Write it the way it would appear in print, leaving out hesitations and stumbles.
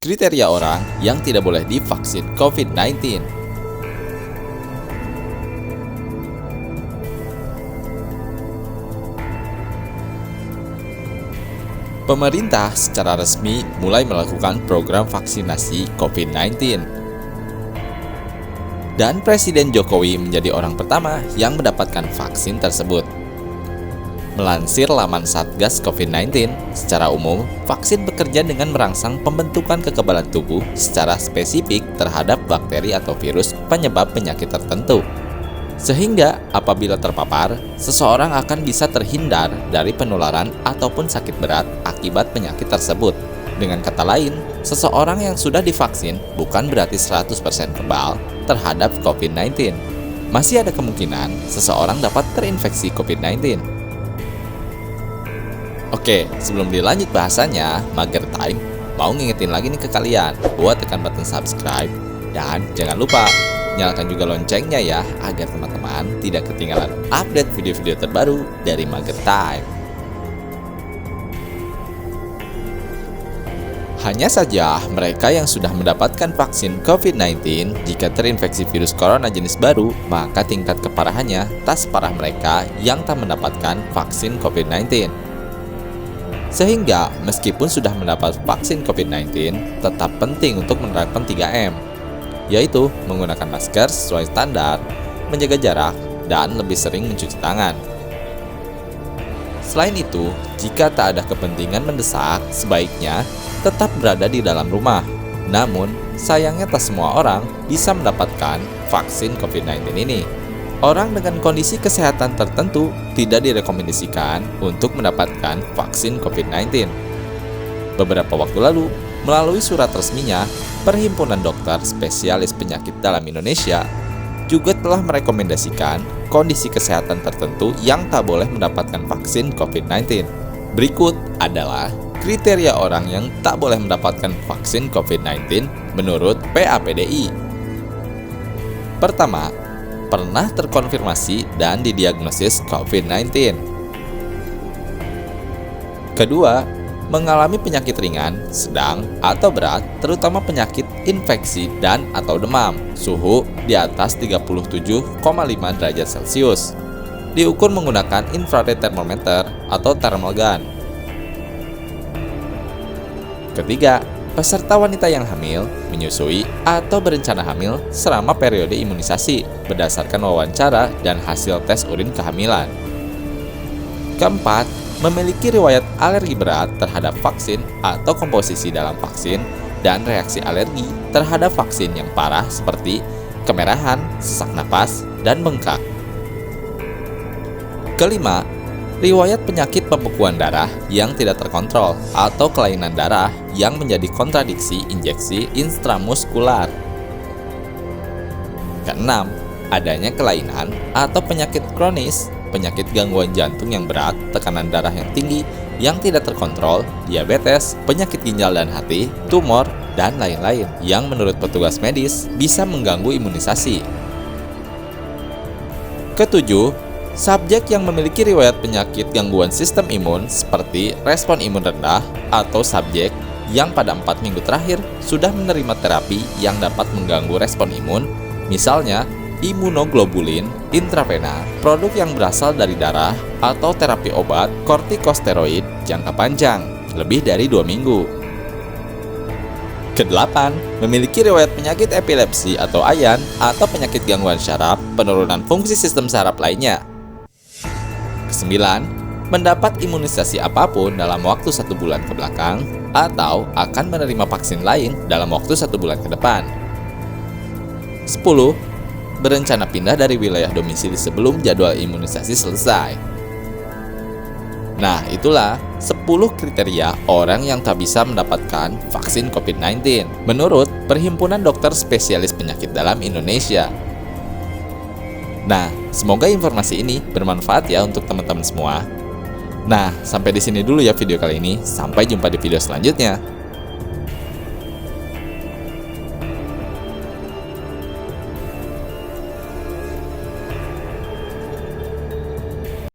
Kriteria orang yang tidak boleh divaksin COVID-19. Pemerintah secara resmi mulai melakukan program vaksinasi COVID-19. Dan Presiden Jokowi menjadi orang pertama yang mendapatkan vaksin tersebut. Melansir laman Satgas COVID-19, secara umum, vaksin bekerja dengan merangsang pembentukan kekebalan tubuh secara spesifik terhadap bakteri atau virus penyebab penyakit tertentu. Sehingga apabila terpapar, seseorang akan bisa terhindar dari penularan ataupun sakit berat akibat penyakit tersebut. Dengan kata lain, seseorang yang sudah divaksin bukan berarti 100% kebal terhadap COVID-19. Masih ada kemungkinan seseorang dapat terinfeksi COVID-19. Oke, sebelum dilanjut bahasanya, Mager Time mau ngingetin lagi nih ke kalian buat tekan button subscribe dan jangan lupa nyalakan juga loncengnya ya agar teman-teman tidak ketinggalan update video-video terbaru dari Mager Time. Hanya saja mereka yang sudah mendapatkan vaksin COVID-19 jika terinfeksi virus corona jenis baru, maka tingkat keparahannya tak separah mereka yang tak mendapatkan vaksin COVID-19. Sehingga, meskipun sudah mendapat vaksin COVID-19, tetap penting untuk menerapkan 3M, yaitu menggunakan masker sesuai standar, menjaga jarak, dan lebih sering mencuci tangan. Selain itu, jika tak ada kepentingan mendesak, sebaiknya tetap berada di dalam rumah. Namun, sayangnya tak semua orang bisa mendapatkan vaksin COVID-19 ini. Orang dengan kondisi kesehatan tertentu tidak direkomendasikan untuk mendapatkan vaksin COVID-19. Beberapa waktu lalu, melalui surat resminya, Perhimpunan Dokter Spesialis Penyakit Dalam Indonesia juga telah merekomendasikan kondisi kesehatan tertentu yang tak boleh mendapatkan vaksin COVID-19. Berikut adalah kriteria orang yang tak boleh mendapatkan vaksin COVID-19 menurut PAPDI. Pertama, pernah terkonfirmasi dan didiagnosis COVID-19. Kedua, mengalami penyakit ringan, sedang, atau berat, terutama penyakit infeksi dan atau demam, suhu di atas 37,5 derajat Celcius, diukur menggunakan infrared thermometer atau thermal gun. Ketiga, peserta wanita yang hamil, menyusui, atau berencana hamil selama periode imunisasi berdasarkan wawancara dan hasil tes urin kehamilan. Keempat, memiliki riwayat alergi berat terhadap vaksin atau komposisi dalam vaksin dan reaksi alergi terhadap vaksin yang parah seperti kemerahan, sesak napas, dan bengkak. Kelima, riwayat penyakit pembekuan darah yang tidak terkontrol atau kelainan darah yang menjadi kontradiksi injeksi intramuskular. Keenam, adanya kelainan atau penyakit kronis, penyakit gangguan jantung yang berat, tekanan darah yang tinggi yang tidak terkontrol, diabetes, penyakit ginjal dan hati, tumor, dan lain-lain yang menurut petugas medis bisa mengganggu imunisasi. Ketujuh, subjek yang memiliki riwayat penyakit gangguan sistem imun seperti respon imun rendah atau subjek yang pada 4 minggu terakhir sudah menerima terapi yang dapat mengganggu respon imun, misalnya imunoglobulin intravena, produk yang berasal dari darah, atau terapi obat kortikosteroid jangka panjang, lebih dari 2 minggu. Kedelapan, memiliki riwayat penyakit epilepsi atau AYAN atau penyakit gangguan syaraf, penurunan fungsi sistem saraf lainnya. Kesembilan, mendapat imunisasi apapun dalam waktu 1 bulan ke belakang atau akan menerima vaksin lain dalam waktu 1 bulan ke depan. 10. Berencana pindah dari wilayah domisili sebelum jadwal imunisasi selesai. Nah, itulah 10 kriteria orang yang tak bisa mendapatkan vaksin COVID-19 menurut Perhimpunan Dokter Spesialis Penyakit Dalam Indonesia. Nah, semoga informasi ini bermanfaat ya untuk teman-teman semua. Nah, sampai di sini dulu ya video kali ini. Sampai jumpa di video selanjutnya.